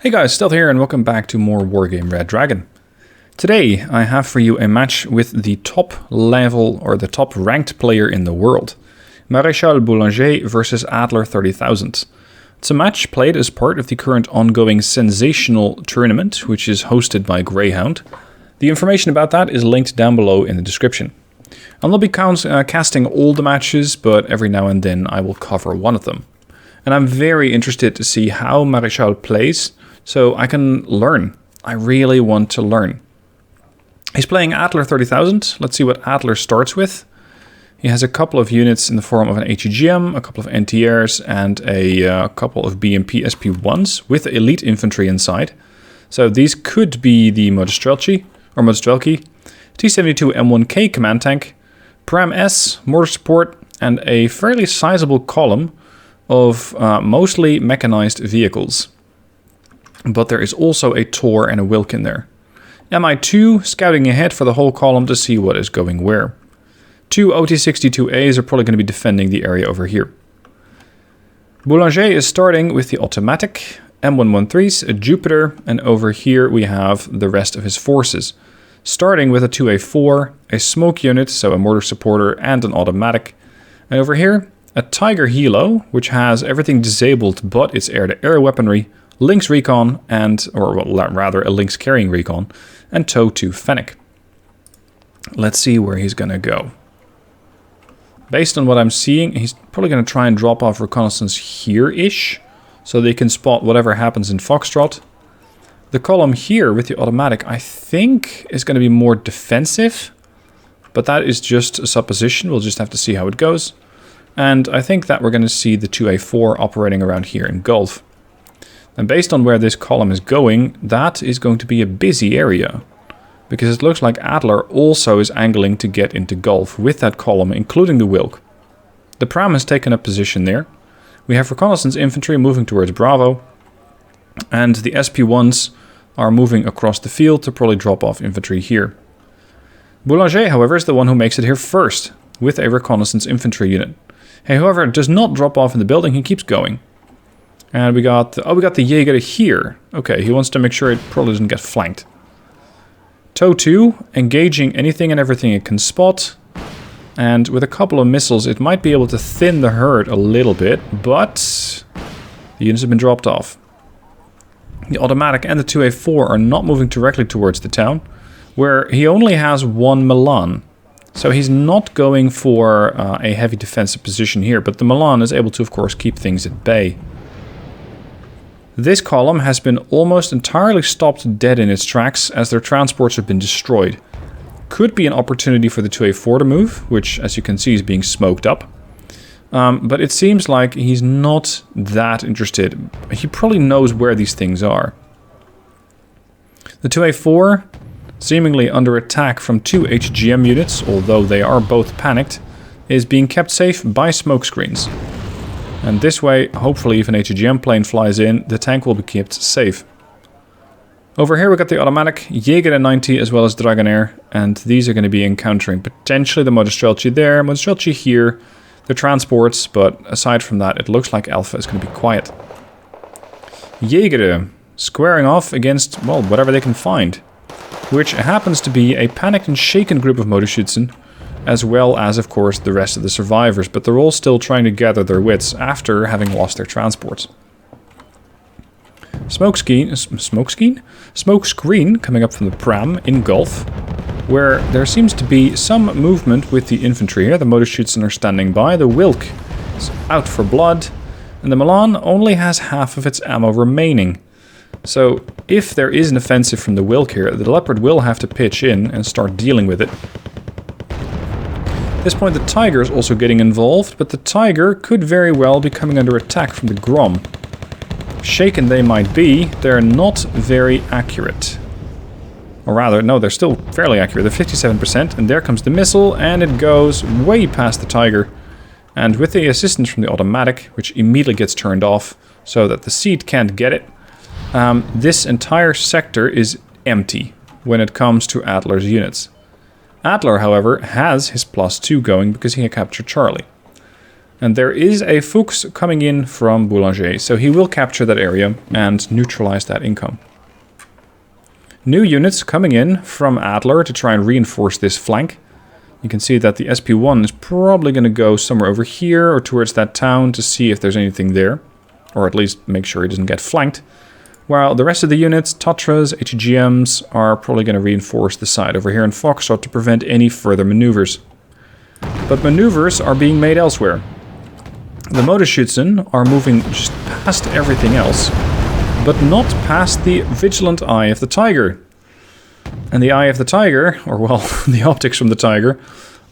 Hey guys, Stealth here and welcome back to more Wargame Red Dragon. Today I have for you a match with the top level or the top ranked player in the world. Marechal Boulanger versus Adler 30,000. It's a match played as part of the current ongoing SenSAtional tournament, which is hosted by Greyhound. The information about that is linked down below in the description. I'll not be casting all the matches, but every now and then I will cover one of them. And I'm very interested to see how Marechal plays, so I can learn. I really want to learn. He's playing Adler 30,000. Let's see what Adler starts with. He has a couple of units in the form of an HEGM, a couple of NTRs, and a couple of BMP SP1s with elite infantry inside. So these could be the Modestrelki, T72 M1K command tank, Pram S, mortar support, and a fairly sizable column of mostly mechanized vehicles. But there is also a Tor and a Wilk in there. MI2 scouting ahead for the whole column to see what is going where. Two OT-62As are probably going to be defending the area over here. Boulanger is starting with the automatic, M113s, a Jupiter, and over here we have the rest of his forces. Starting with a 2A4, a smoke unit, so a mortar supporter, and an automatic. And over here, a Tiger Helo, which has everything disabled but its air-to-air weaponry, Lynx Recon, or rather a Lynx Carrying Recon, and Tow 2 Fennec. Let's see where he's going to go. Based on what I'm seeing, he's probably going to try and drop off reconnaissance here-ish, so they can spot whatever happens in Foxtrot. The column here with the automatic, I think, is going to be more defensive, but that is just a supposition. We'll just have to see how it goes. And I think that we're going to see the 2A4 operating around here in Gulf. And based on where this column is going, that is going to be a busy area. Because it looks like Adler also is angling to get into Gulf with that column, including the Wilk. The Pram has taken up position there. We have reconnaissance infantry moving towards Bravo. And the SP1s are moving across the field to probably drop off infantry here. Boulanger, however, is the one who makes it here first, with a reconnaissance infantry unit. He, however, does not drop off in the building, he keeps going. And we got the Jaeger here. Okay, he wants to make sure it probably doesn't get flanked. Tow 2, engaging anything and everything it can spot. And with a couple of missiles, it might be able to thin the herd a little bit, but the units have been dropped off. The automatic and the 2A4 are not moving directly towards the town, where he only has one Milan. So he's not going for a heavy defensive position here, but the Milan is able to, of course, keep things at bay. This column has been almost entirely stopped dead in its tracks as their transports have been destroyed. Could be an opportunity for the 2A4 to move, which, as you can see, is being smoked up. But it seems like he's not that interested. He probably knows where these things are. The 2A4, seemingly under attack from two HGM units, although they are both panicked, is being kept safe by smoke screens. And this way, hopefully if an HGM plane flies in, the tank will be kept safe. Over here we got the automatic, Jaeger 90 as well as Dragonair, and these are going to be encountering potentially the Modestrelki there, Modestrelki here, the transports, but aside from that it looks like Alpha is going to be quiet. Jaeger squaring off against, well, whatever they can find, which happens to be a panicked and shaken group of Motorschützen, as well as, of course, the rest of the survivors, but they're all still trying to gather their wits after having lost their transports. Smoke screen coming up from the Pram in Gulf, where there seems to be some movement with the infantry here. The Motorschützen are standing by, the Wilk is out for blood, and the Milan only has half of its ammo remaining. So if there is an offensive from the Wilk here, the Leopard will have to pitch in and start dealing with it. At this point the Tiger is also getting involved, but the Tiger could very well be coming under attack from the Grom. Shaken they might be, they're not very accurate. Or rather, no, they're still fairly accurate. They're 57%, and there comes the missile, and it goes way past the Tiger. And with the assistance from the automatic, which immediately gets turned off so that the seat can't get it, this entire sector is empty when it comes to Adler's units. Adler, however, has his +2 going because he captured Charlie. And there is a Fuchs coming in from Boulanger, so he will capture that area and neutralize that income. New units coming in from Adler to try and reinforce this flank. You can see that the SP1 is probably going to go somewhere over here or towards that town to see if there's anything there. Or at least make sure he doesn't get flanked. While the rest of the units, Tatras, HGMs, are probably going to reinforce the side over here in Foxtrot to prevent any further maneuvers. But maneuvers are being made elsewhere. The Motorschützen are moving just past everything else, but not past the vigilant eye of the Tiger. And the eye of the Tiger, or well, the optics from the Tiger,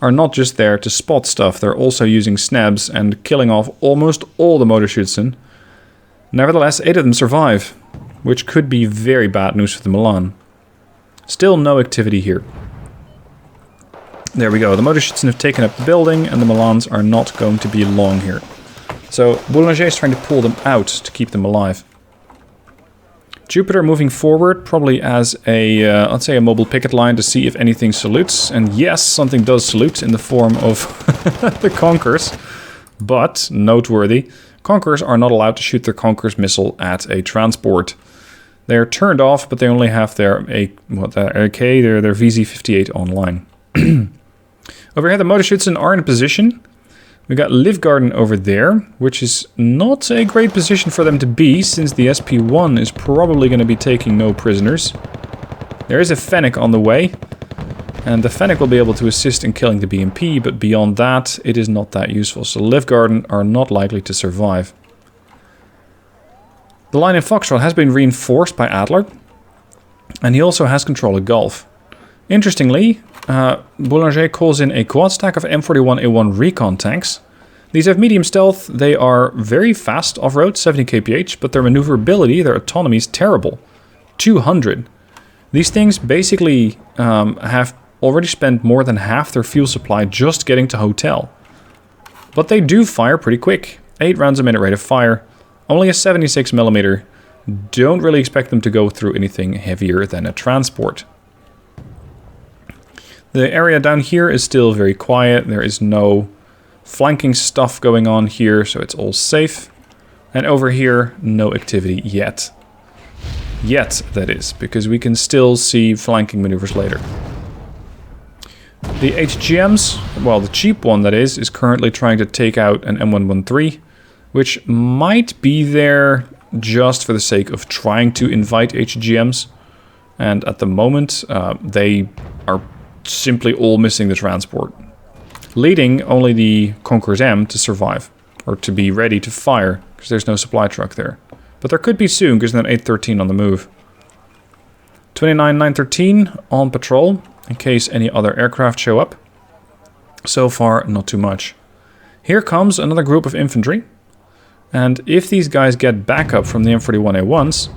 are not just there to spot stuff, they're also using snabs and killing off almost all the Motorschützen. Nevertheless, 8 of them survive, which could be very bad news for the Milan. Still no activity here. There we go, the Motorschützen have taken up the building and the Milans are not going to be long here. So Boulanger is trying to pull them out to keep them alive. Jupiter moving forward, probably as a, let's say a mobile picket line to see if anything salutes. And yes, something does salute in the form of the Conkers. But, noteworthy, Conkers are not allowed to shoot their Conkers missile at a transport. They're turned off, but they only have their AK, their VZ58 online. Over here, the Motorschützen are in a position. We got Livgarden over there, which is not a great position for them to be, since the SP1 is probably going to be taking no prisoners. There is a Fennec on the way, and the Fennec will be able to assist in killing the BMP, but beyond that, it is not that useful. So Livgarden are not likely to survive. The line in Foxtrot has been reinforced by Adler, and he also has control of Gulf. Interestingly, Boulanger calls in a quad stack of M41A1 recon tanks. These have medium stealth, they are very fast off-road, 70 kph, but their maneuverability, their autonomy is terrible. 200. These things basically have already spent more than half their fuel supply just getting to hotel. But they do fire pretty quick. 8 rounds a minute rate of fire, only a 76mm. Don't really expect them to go through anything heavier than a transport. The area down here is still very quiet. There is no flanking stuff going on here, so it's all safe. And over here, no activity yet. Yet, that is, because we can still see flanking maneuvers later. The HGMs, well, the cheap one that is currently trying to take out an M113, which might be there just for the sake of trying to invite HGMs. And at the moment, they are simply all missing the transport, leading only the Conqueror's M to survive, or to be ready to fire, because there's no supply truck there. But there could be soon, because there's an 813 on the move. 29-913 on patrol, in case any other aircraft show up. So far, not too much. Here comes another group of infantry, and if these guys get backup from the M41A1s,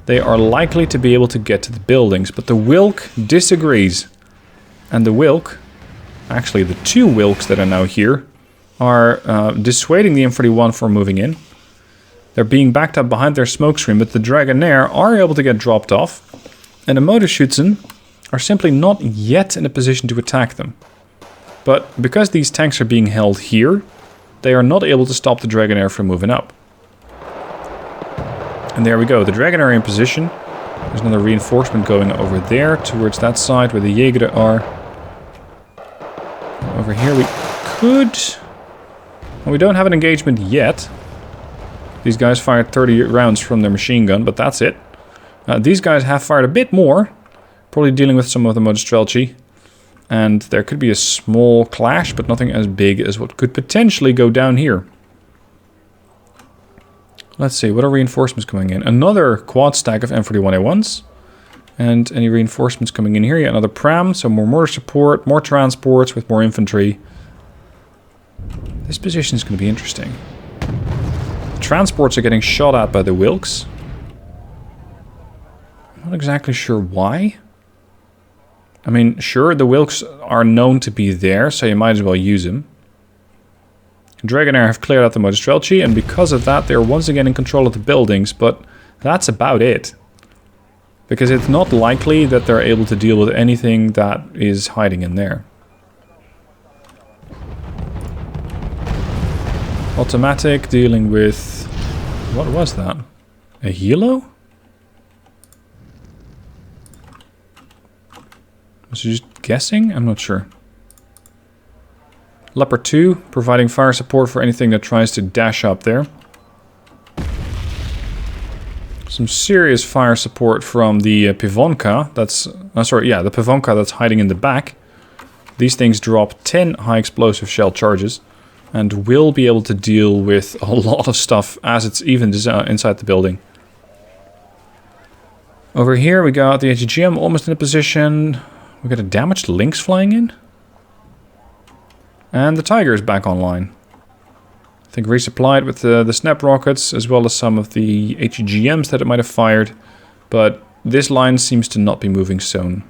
they are likely to be able to get to the buildings, but the Wilk disagrees. And the Wilk, actually the 2 Wilks that are now here, are dissuading the M41 from moving in. They're being backed up behind their smokescreen, but the Dragonair are able to get dropped off. And the Motorschützen are simply not yet in a position to attack them. But because these tanks are being held here, they are not able to stop the Dragonair from moving up. And there we go, the Dragonair in position. There's another reinforcement going over there towards that side where the Jäger are. Over here we could... Well, we don't have an engagement yet. These guys fired 30 rounds from their machine gun, but that's it. These guys have fired a bit more. Probably dealing with some of the Modestrelci. And there could be a small clash, but nothing as big as what could potentially go down here. Let's see, what are reinforcements coming in? Another quad stack of M41A1s. And any reinforcements coming in here? Yeah, another pram, so more mortar support, more transports with more infantry. This position is going to be interesting. The transports are getting shot at by the Wilks. I'm not exactly sure why. I mean, sure, the Wilks are known to be there, so you might as well use them. Dragonair have cleared out the Modestrelci, and because of that, they're once again in control of the buildings, but that's about it. Because it's not likely that they're able to deal with anything that is hiding in there. Automatic, dealing with... What was that? A helo? Was he just guessing? I'm not sure. Leopard 2, providing fire support for anything that tries to dash up there. Some serious fire support from the Pivonka. That's... the Pivonka that's hiding in the back. These things drop 10 high explosive shell charges and will be able to deal with a lot of stuff as it's even inside the building. Over here we got the AGGM almost in a position. We got a damaged Lynx flying in. And the Tiger is back online. I think resupplied with the snap rockets as well as some of the HEGMs that it might have fired. But this line seems to not be moving soon.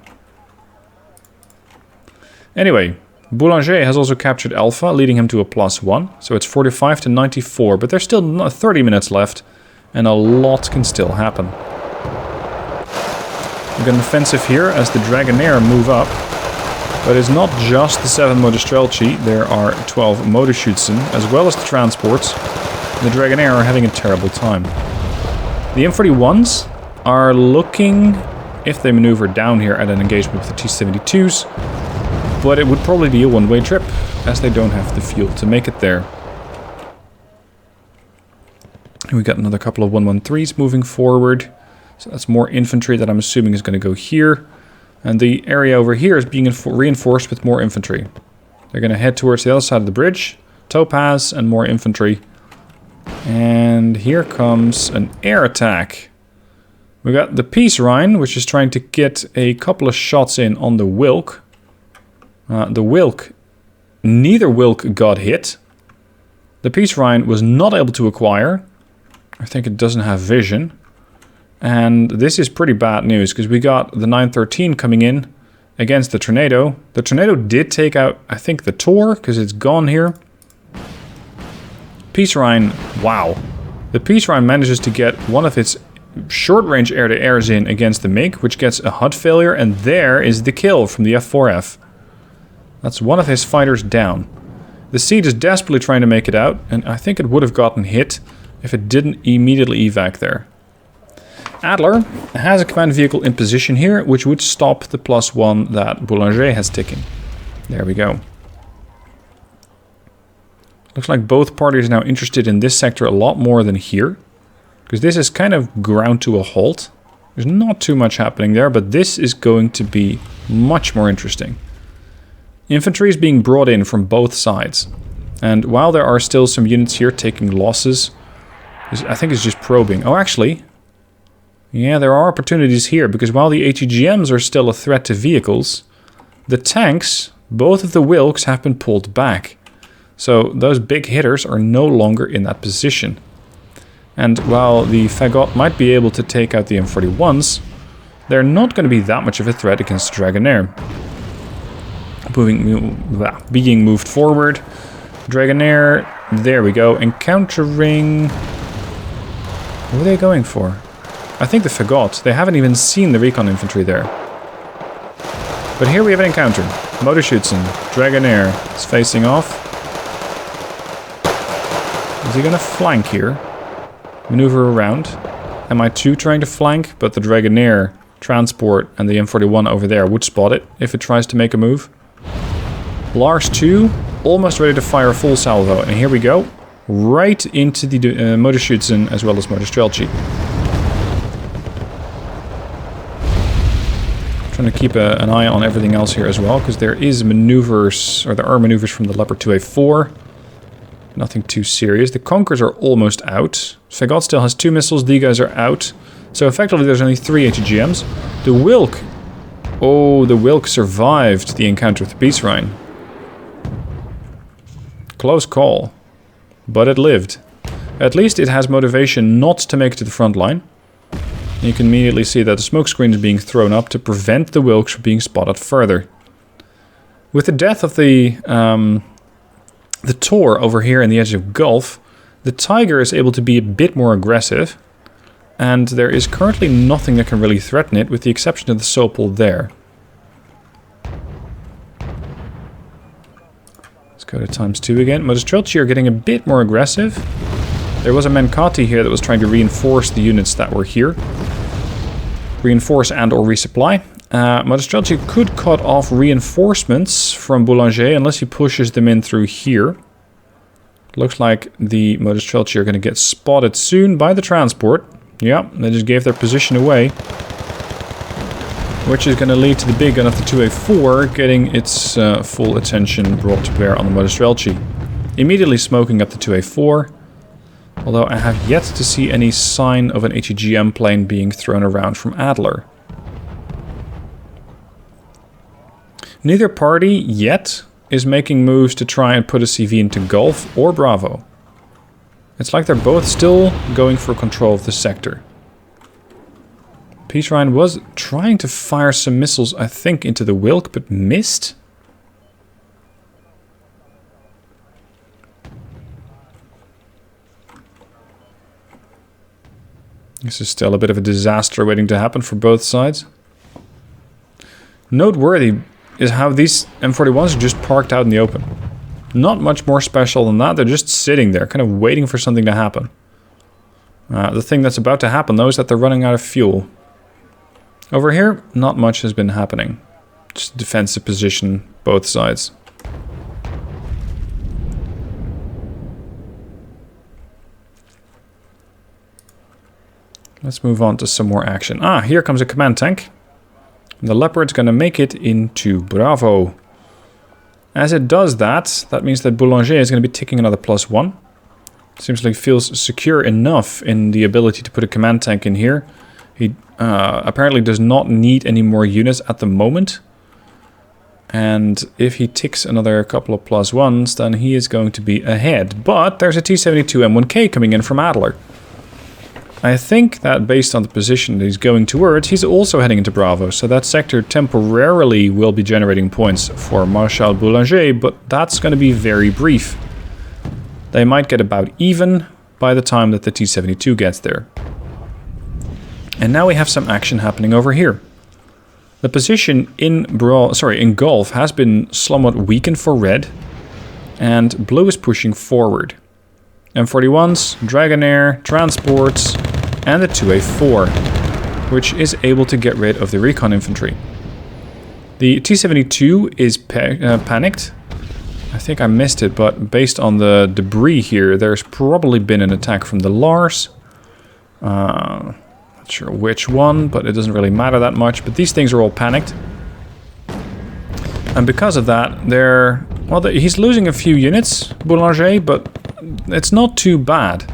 Anyway, Boulanger has also captured Alpha, leading him to a +1. So it's 45 to 94, but there's still 30 minutes left. And a lot can still happen. We've got an offensive here as the Dragonair move up. But it's not just the 7 Motorstrelci, there are 12 Motorschützen, as well as the transports. The Dragonair are having a terrible time. The M41s are looking, if they maneuver down here, at an engagement with the T-72s. But it would probably be a one-way trip, as they don't have the fuel to make it there. We got another couple of 113s moving forward. So that's more infantry that I'm assuming is going to go here. And the area over here is being reinforced with more infantry. They're going to head towards the other side of the bridge. Topaz and more infantry. And here comes an air attack. We got the Brendryen, which is trying to get a couple of shots in on the Wilk. The Wilk, neither Wilk got hit. The Brendryen was not able to acquire. I think it doesn't have vision. And this is pretty bad news, because we got the 913 coming in against the Tornado. The Tornado did take out, I think, the Tor, because it's gone here. Brendryen, wow. The Brendryen manages to get one of its short-range air-to-airs in against the MiG, which gets a HUD failure, and there is the kill from the F4F. That's one of his fighters down. The Seed is desperately trying to make it out, and I think it would have gotten hit if it didn't immediately evac there. Adler has a command vehicle in position here, which would stop the +1 that Boulanger has ticking. There we go. Looks like both parties are now interested in this sector a lot more than here. Because this is kind of ground to a halt. There's not too much happening there, but this is going to be much more interesting. Infantry is being brought in from both sides. And while there are still some units here taking losses, I think it's just probing. Oh, actually... yeah, there are opportunities here, because while the HEGMs are still a threat to vehicles, the tanks, both of the Wilks, have been pulled back. So those big hitters are no longer in that position. And while the Fagot might be able to take out the M41s, they're not going to be that much of a threat against Dragonair. Being moved forward. Dragonair, there we go, encountering... what are they going for? I think the Fagot. They haven't even seen the recon infantry there. But here we have an encounter. Motorschützen. Dragonair is facing off. Is he going to flank here? Maneuver around. MI2 trying to flank, but the Dragonair transport and the M41 over there would spot it if it tries to make a move. Lars 2 almost ready to fire a full salvo. And here we go. Right into the Motorschützen as well as Motorstrelci. Trying to keep an eye on everything else here as well, because there is maneuvers, or there are maneuvers from the Leopard 2A4. Nothing too serious. The Conkers are almost out. Fagot still has 2 missiles, these guys are out. So effectively there's only 3 HEGMs. The Wilk, oh, the Wilk survived the encounter with the Brendryen. Close call, but it lived. At least it has motivation not to make it to the front line. You can immediately see that the smoke screen is being thrown up to prevent the Wilks from being spotted further. With the death of the Tor over here in the edge of Gulf, the Tiger is able to be a bit more aggressive, and there is currently nothing that can really threaten it, with the exception of the Sopel there. It's go to ×2 again. Modestrelci are getting a bit more aggressive. There was a Mancati here that was trying to reinforce the units that were here. Reinforce and or resupply. Modestrelci could cut off reinforcements from Boulanger unless he pushes them in through here. Looks like the Modestrelci are going to get spotted soon by the transport. Yeah, they just gave their position away. Which is going to lead to the big gun of the 2A4 getting its full attention brought to bear on the Modestrelci. Immediately smoking up the 2A4. Although I have yet to see any sign of an HEGM plane being thrown around from Adler. Neither party yet is making moves to try and put a CV into Gulf or Bravo. It's like they're both still going for control of the sector. Brendryen was trying to fire some missiles, I think, into the Wilk, but missed. This is still a bit of a disaster waiting to happen for both sides. Noteworthy is how these M41s are just parked out in the open. Not much more special than that, they're just sitting there, kind of waiting for something to happen. The thing that's about to happen, though, is that they're running out of fuel. Over here, not much has been happening. Just defensive position, both sides. Let's move on to some more action. Ah, here comes a command tank. The Leopard's gonna make it into Bravo. As it does that, that means that Boulanger is gonna be ticking another +1. Seems like he feels secure enough in the ability to put a command tank in here. He apparently does not need any more units at the moment. And if he ticks another couple of +1s, then he is going to be ahead. But there's a T-72 M1K coming in from Adler. I think that based on the position that he's going towards, he's also heading into Bravo. So that sector temporarily will be generating points for Marechal Boulanger, but that's going to be very brief. They might get about even by the time that the T-72 gets there. And now we have some action happening over here. The position in Gulf has been somewhat weakened for red, and blue is pushing forward. M41s, Dragonair, transports, and the 2A4, which is able to get rid of the recon infantry. The T-72 is panicked. I think I missed it, but based on the debris here, there's probably been an attack from the Lars. Not sure which one, but it doesn't really matter that much. But these things are all panicked. And because of that, he's losing a few units, Boulanger, but it's not too bad.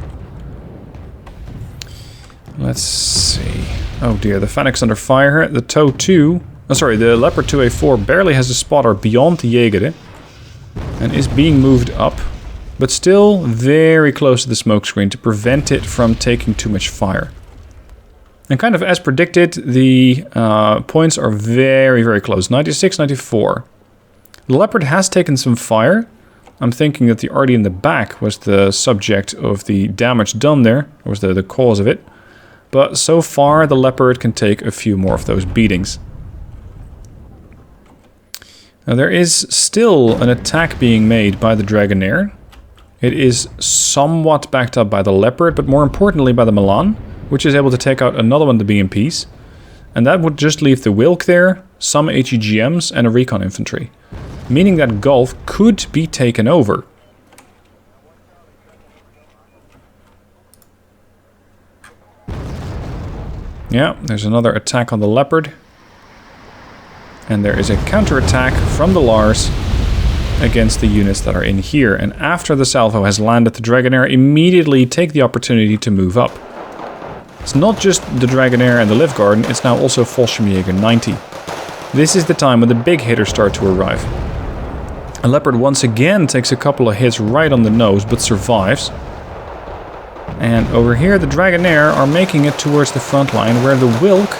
Let's see. Oh dear, the Fennec's under fire. The the Leopard 2A4 barely has a spotter beyond the Jäger and is being moved up, but still very close to the smoke screen to prevent it from taking too much fire. And kind of as predicted, the points are very, very close. 96, 94. The Leopard has taken some fire. I'm thinking that the RD in the back was the subject of the damage done there, or was the cause of it. But so far, the Leopard can take a few more of those beatings. Now, there is still an attack being made by the Dragonair. It is somewhat backed up by the Leopard, but more importantly by the Milan, which is able to take out another one of the BMPs. And that would just leave the Wilk there, some HEGMs, and a recon infantry. Meaning that Gulf could be taken over. Yeah, there's another attack on the Leopard. And there is a counterattack from the Lars against the units that are in here. And after the salvo has landed, the Dragonair immediately take the opportunity to move up. It's not just the Dragonair and the Livgarden, it's now also Fallschirmjäger 90. This is the time when the big hitters start to arrive. A Leopard once again takes a couple of hits right on the nose, but survives. And over here, the Dragonair are making it towards the front line, where the Wilk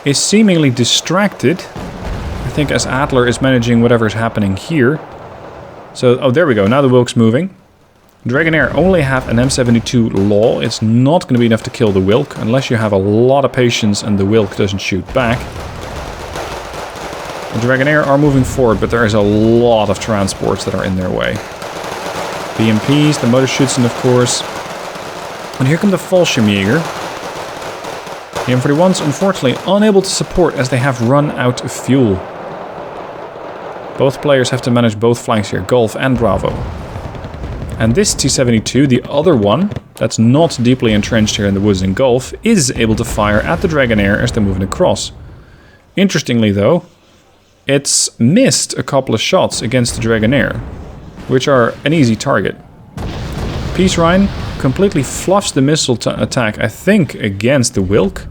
is seemingly distracted. I think as Adler is managing whatever is happening here. So, oh, there we go. Now the Wilk's moving. Dragonair only have an M72 Law. It's not going to be enough to kill the Wilk, unless you have a lot of patience and the Wilk doesn't shoot back. The Dragonair are moving forward, but there is a lot of transports that are in their way. BMPs, the motor Schützen, of course. And here come the Fallschirmjäger. The M41's unfortunately unable to support as they have run out of fuel. Both players have to manage both flanks here, Golf and Bravo. And this T-72, the other one, that's not deeply entrenched here in the woods in Gulf, is able to fire at the Dragonair as they're moving across. Interestingly though, it's missed a couple of shots against the Dragonair, which are an easy target. Brendryen completely fluffs the missile attack, I think, against the Wilk.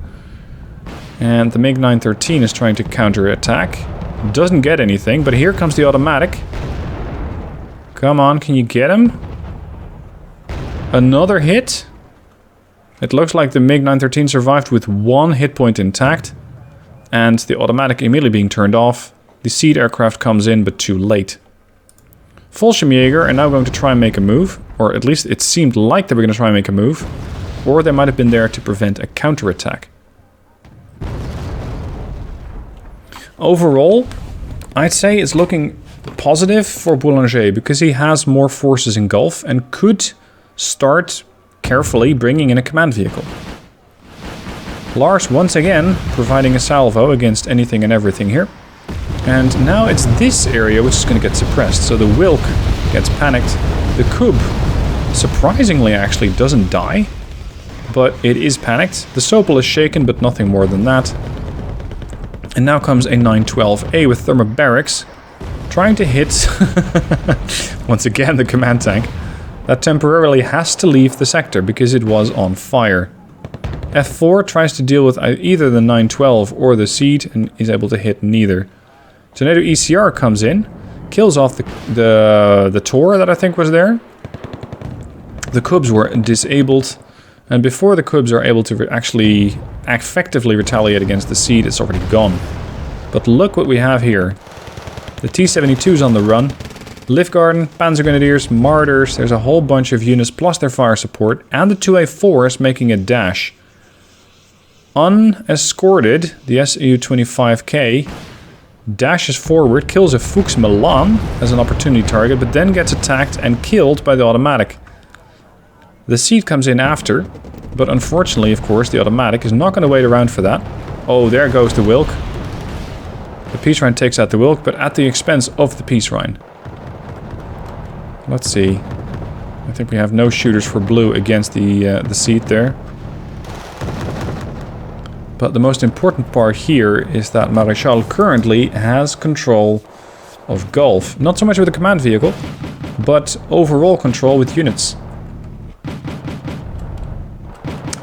And the MiG-913 is trying to counter-attack. Doesn't get anything, but here comes the automatic. Come on, can you get him? Another hit. It looks like the MiG-913 survived with 1 hit point intact. And the automatic immediately being turned off. The Seed aircraft comes in, but too late. Fallschirmjäger are now going to try and make a move. Or at least it seemed like they were going to try and make a move. Or they might have been there to prevent a counterattack. Overall, I'd say it's looking positive for Boulanger because he has more forces in Gulf and could start carefully bringing in a command vehicle. Lars once again providing a salvo against anything and everything here. And now it's this area which is going to get suppressed. So the Wilk gets panicked. The Kub surprisingly actually doesn't die, but it is panicked. The Sopel is shaken, but nothing more than that. And now comes a 912A with thermobarics, trying to hit, once again, the command tank. That temporarily has to leave the sector because it was on fire. F4 tries to deal with either the 912 or the Seed and is able to hit neither. Tornado ECR comes in, kills off the Tor that I think was there. The Cubs were disabled, and before the Cubs are able to actually effectively retaliate against the Seed, it's already gone. But look what we have here. The T-72's on the run. Liftgarden, Panzer Grenadiers, Martyrs, there's a whole bunch of units plus their fire support, and the 2A4 is making a dash. Unescorted, the Su-25K dashes forward, kills a Fuchs Milan as an opportunity target, but then gets attacked and killed by the automatic. The Seed comes in after, but unfortunately, of course, the automatic is not going to wait around for that. Oh, there goes the Wilk. The Brendryen takes out the Wilk, but at the expense of the Brendryen. Let's see. I think we have no shooters for blue against the Seed there. But the most important part here is that Marechal currently has control of Gulf. Not so much with the command vehicle, but overall control with units.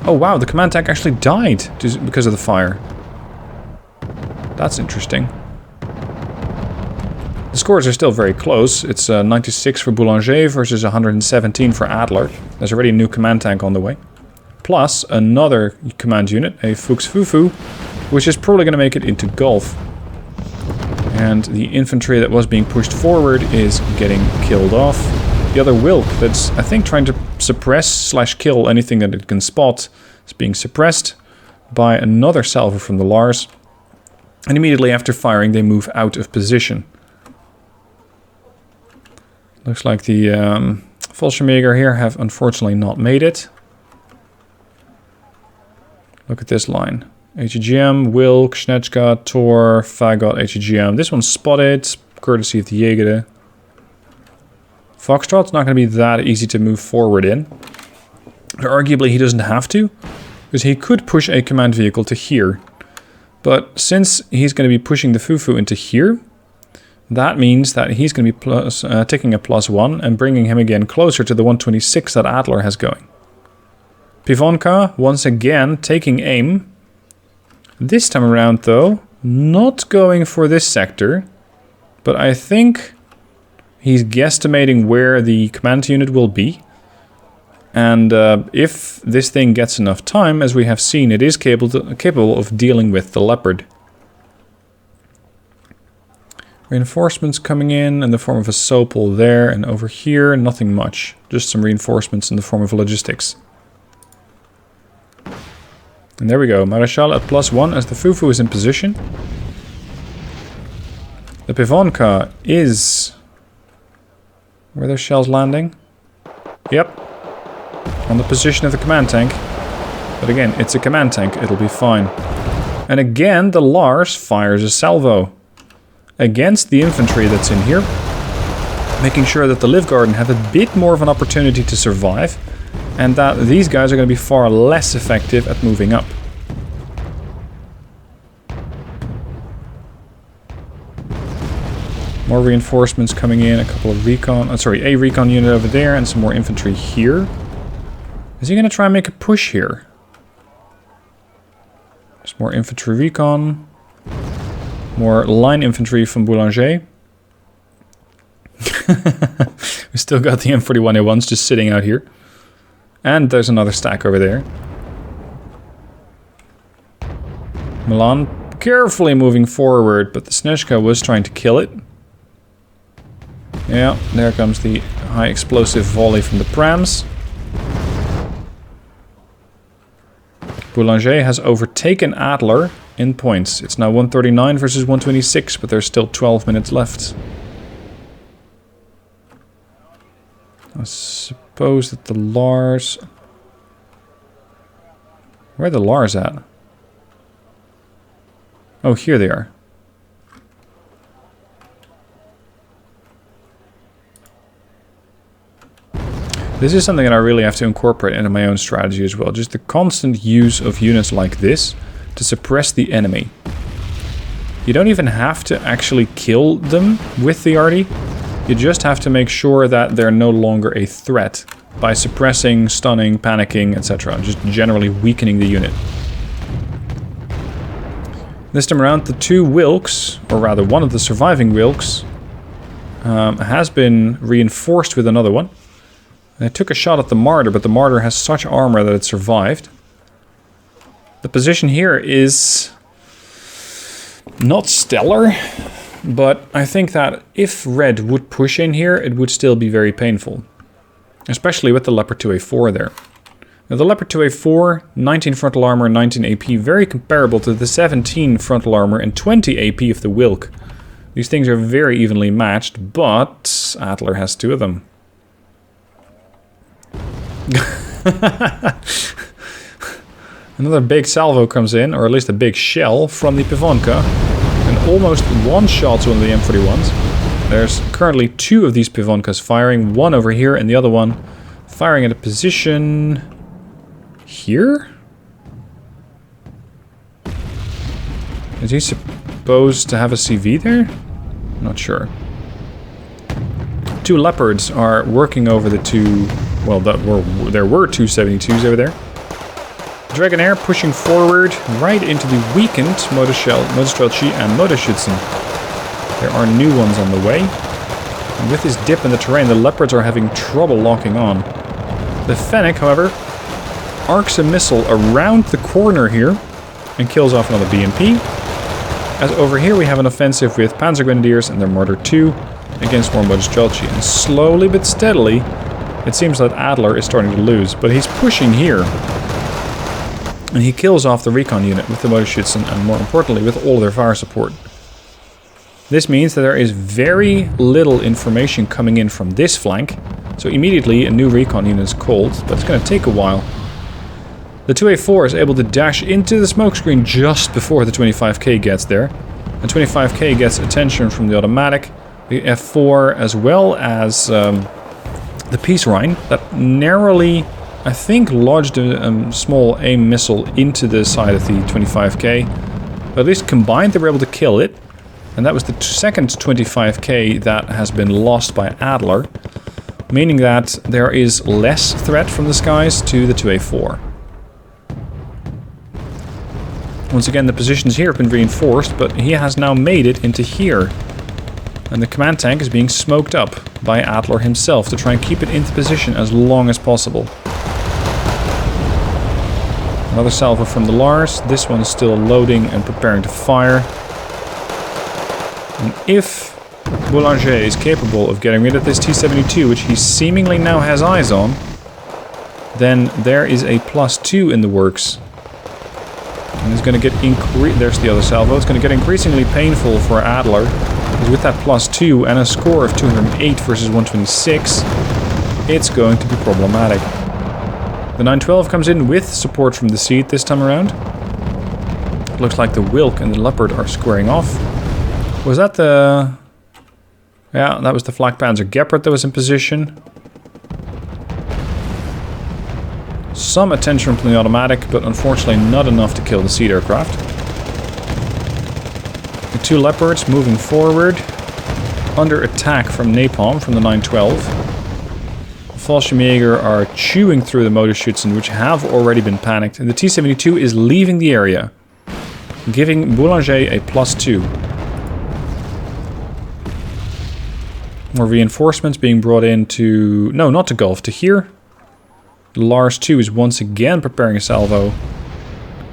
Oh wow, the command tank actually died because of the fire. That's interesting. The scores are still very close. It's 96 for Boulanger versus 117 for Adler. There's already a new command tank on the way. Plus another command unit, a Fuchs Fufu, which is probably going to make it into Gulf. And the infantry that was being pushed forward is getting killed off. The other Wilk that's, I think, trying to suppress/kill anything that it can spot is being suppressed by another salvo from the Lars. And immediately after firing, they move out of position. Looks like the Fallschirmjäger here have unfortunately not made it. Look at this line. HGM, Wilk, Schnetschka, Tor, Fagot, HGM. This one's spotted, courtesy of the Jäger. Foxtrot's not going to be that easy to move forward in. But arguably he doesn't have to, because he could push a command vehicle to here. But since he's going to be pushing the Fufu into here, that means that he's going to be taking a +1 and bringing him again closer to the 126 that Adler has going. Pivonka, once again, taking aim. This time around, though, not going for this sector, but I think he's guesstimating where the command unit will be. And if this thing gets enough time, as we have seen, it is capable of dealing with the Leopard. Reinforcements coming in the form of a Sopel there, and over here, nothing much. Just some reinforcements in the form of logistics. And there we go, Marechal at +1 as the Fufu is in position. The Pivonka is... Where are those shells landing? Yep. On the position of the command tank. But again, it's a command tank. It'll be fine. And again, the Lars fires a salvo. Against the infantry that's in here. Making sure that the Livgarden have a bit more of an opportunity to survive. And that these guys are going to be far less effective at moving up. More reinforcements coming in, a couple of recon... a recon unit over there and some more infantry here. Is he going to try and make a push here? There's more infantry recon. More line infantry from Boulanger. We still got the M41A1s just sitting out here. And there's another stack over there. Milan carefully moving forward, but the Snezhka was trying to kill it. Yeah, there comes the high explosive volley from the prams. Boulanger has overtaken Adler in points. It's now 139 versus 126, but there's still 12 minutes left. I suppose that the Lars... Where are the Lars at? Oh, here they are. This is something that I really have to incorporate into my own strategy as well. Just the constant use of units like this to suppress the enemy. You don't even have to actually kill them with the arty. You just have to make sure that they're no longer a threat by suppressing, stunning, panicking, etc. Just generally weakening the unit. This time around, the two Wilks, or rather one of the surviving Wilks, has been reinforced with another one. They took a shot at the Martyr, but the Martyr has such armor that it survived. The position here is not stellar, but I think that if Red would push in here, it would still be very painful. Especially with the Leopard 2A4 there. Now the Leopard 2A4, 19 frontal armor, 19 AP, very comparable to the 17 frontal armor and 20 AP of the Wilk. These things are very evenly matched, but Adler has two of them. Another big salvo comes in, or at least a big shell from the Pivonka, and almost one-shots one of the M41s. There's currently two of these Pivonkas firing, one over here and the other one firing at a position here? Is he supposed to have a CV there? Not sure. Two Leopards are working over the two... Well, there were two 72s over there. Dragonair pushing forward right into the weakened Motorstrelchi and Motorschützen. There are new ones on the way. And with this dip in the terrain, the Leopards are having trouble locking on. The Fennec, however, arcs a missile around the corner here and kills off another BMP. As over here we have an offensive with Panzer Grenadiers and their Mortar 2 against more Motorstrelchi. And slowly but steadily, it seems that Adler is starting to lose, but he's pushing here. And he kills off the recon unit with the Motorschützen and more importantly with all their fire support. This means that there is very little information coming in from this flank, so immediately a new recon unit is called, but it's going to take a while. The 2A4 is able to dash into the smokescreen just before the 25k gets there. The 25k gets attention from the automatic, the F4 as well as the Peace Rhine that narrowly, I think, lodged a small AIM missile into the side of the 25k. But at least combined they were able to kill it. And that was the second 25k that has been lost by Adler. Meaning that there is less threat from the skies to the 2A4. Once again, the positions here have been reinforced, but he has now made it into here. And the command tank is being smoked up by Adler himself to try and keep it into position as long as possible. Another salvo from the Lars. This one is still loading and preparing to fire. And if Boulanger is capable of getting rid of this T-72, which he seemingly now has eyes on, then there is a +2 in the works. And it's going to get there's the other salvo. It's going to get increasingly painful for Adler Because with that +2 and a score of 208 versus 126, it's going to be problematic. The 912 comes in with support from the seat this time around. Looks like the Wilk and the Leopard are squaring off. Was that the... Yeah, that was the Flak Panzer Gepard that was in position. Some attention from the automatic, but unfortunately not enough to kill the seed aircraft. The 2 Leopards moving forward. Under attack from napalm from the 912. The Fallschirmjäger are chewing through the motor Schützen, which have already been panicked. And the T-72 is leaving the area, giving Boulanger a +2. More reinforcements being brought in to... No, not to Gulf, to here. Lars 2 is once again preparing a salvo.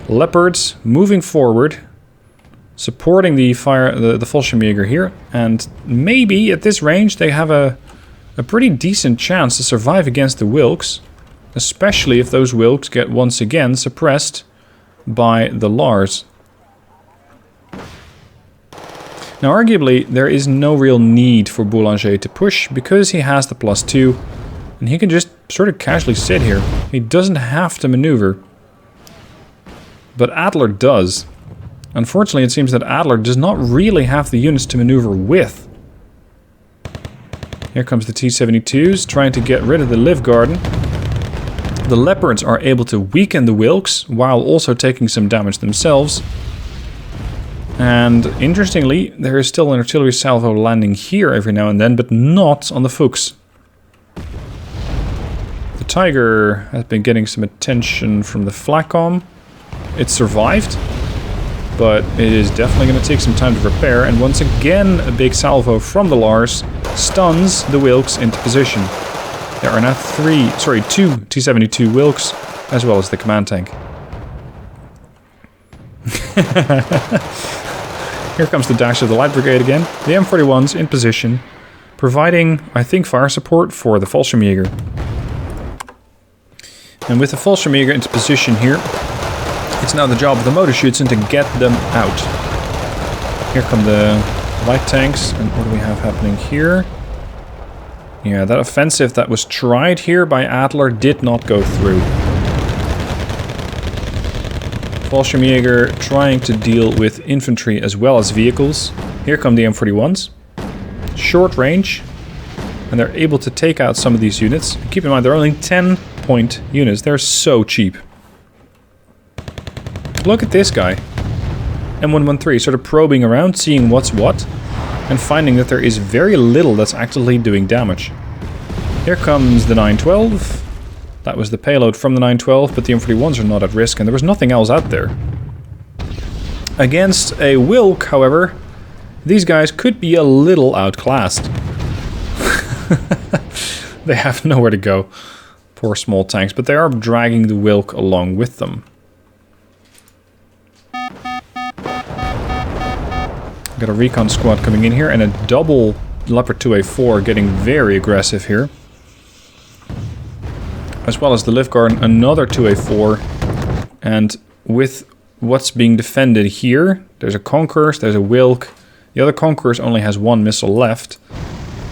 Leopards moving forward, supporting the Fallschirmjäger here, and maybe at this range they have a pretty decent chance to survive against the Wilks, especially if those Wilks get once again suppressed by the Lars. Now arguably there is no real need for Boulanger to push because he has the +2 and he can just sort of casually sit here. He doesn't have to maneuver. But Adler does. Unfortunately, it seems that Adler does not really have the units to maneuver with. Here comes the T-72s, trying to get rid of the Liv Garden. The Leopards are able to weaken the Wilks, while also taking some damage themselves. And, interestingly, there is still an artillery salvo landing here every now and then, but not on the Fuchs. The Tiger has been getting some attention from the Flakcom. It survived, but it is definitely going to take some time to repair, and once again a big salvo from the Lars stuns the Wilks into position. There are now 2 T-72 Wilks, as well as the command tank. Here comes the dash of the Light Brigade again. The M41's in position, providing, I think, fire support for the Fallschirmjäger. And with the Fallschirmjäger into position here, it's now the job of the motor Schützen to get them out. Here come the light tanks, and what do we have happening here? Yeah, that offensive that was tried here by Adler did not go through. Fallschirmjäger trying to deal with infantry as well as vehicles. Here come the M41s. Short range, and they're able to take out some of these units. Keep in mind, they're only 10-point units. They're so cheap. Look at this guy. M113 sort of probing around, seeing what's what, and finding that there is very little that's actively doing damage. Here comes the 912. That was the payload from the 912, but the M41s are not at risk, and there was nothing else out there. Against a Wilk, however, these guys could be a little outclassed. They have nowhere to go. Poor small tanks, but they are dragging the Wilk along with them. Got a recon squad coming in here, and a double Leopard 2A4 getting very aggressive here. As well as the Liv Garden, another 2A4. And with what's being defended here, there's a Conquerors, there's a Wilk. The other Conquerors only has 1 missile left.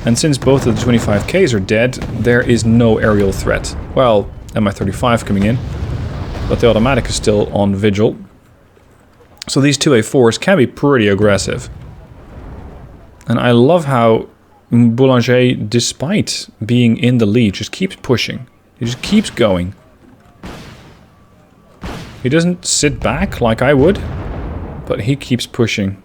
And since both of the 25Ks are dead, there is no aerial threat. Well, Mi-35 coming in, but the automatic is still on vigil. So these 2A4s can be pretty aggressive. And I love how Boulanger, despite being in the lead, just keeps pushing. He just keeps going. He doesn't sit back like I would, but he keeps pushing.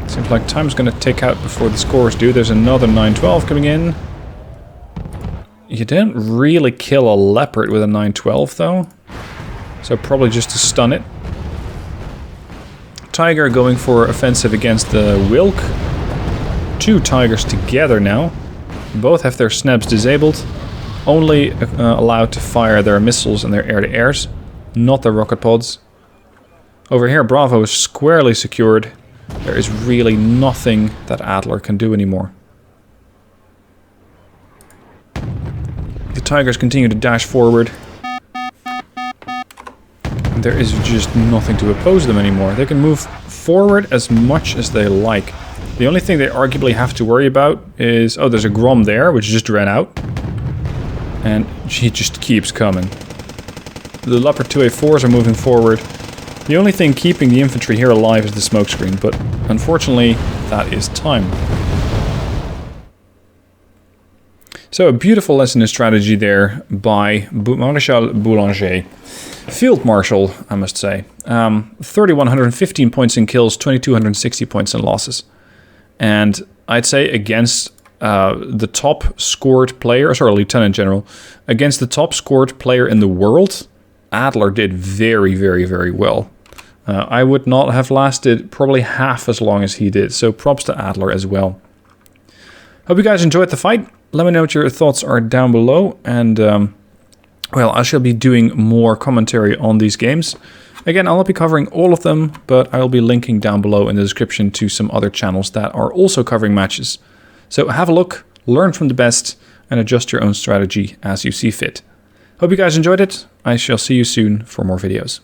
Seems like time's going to tick out before the scores do. There's another 912 coming in. You didn't really kill a Leopard with a 912 though. So probably just to stun it. Tiger going for offensive against the Wilk. 2 Tigers together now. Both have their snaps disabled. Only allowed to fire their missiles and their air-to-airs, not their rocket pods. Over here, Bravo is squarely secured. There is really nothing that Adler can do anymore. The Tigers continue to dash forward. there is just nothing to oppose them anymore. They can move forward as much as they like. The only thing they arguably have to worry about is... Oh, there's a Grom there, which just ran out. And he just keeps coming. The Leopard 2A4s are moving forward. The only thing keeping the infantry here alive is the smokescreen, but unfortunately, that is time. So a beautiful lesson in strategy there by Marechal Boulanger. Field Marshal, I must say. 3,115 points in kills, 2,260 points in losses. And I'd say against the top scored player, sorry, Lieutenant General, against the top scored player in the world, Adler did very, very, very well. I would not have lasted probably half as long as he did, so props to Adler as well. Hope you guys enjoyed the fight. Let me know what your thoughts are down below, and well, I shall be doing more commentary on these games. Again, I'll not be covering all of them, but I'll be linking down below in the description to some other channels that are also covering matches. So have a look, learn from the best, and adjust your own strategy as you see fit. Hope you guys enjoyed it. I shall see you soon for more videos.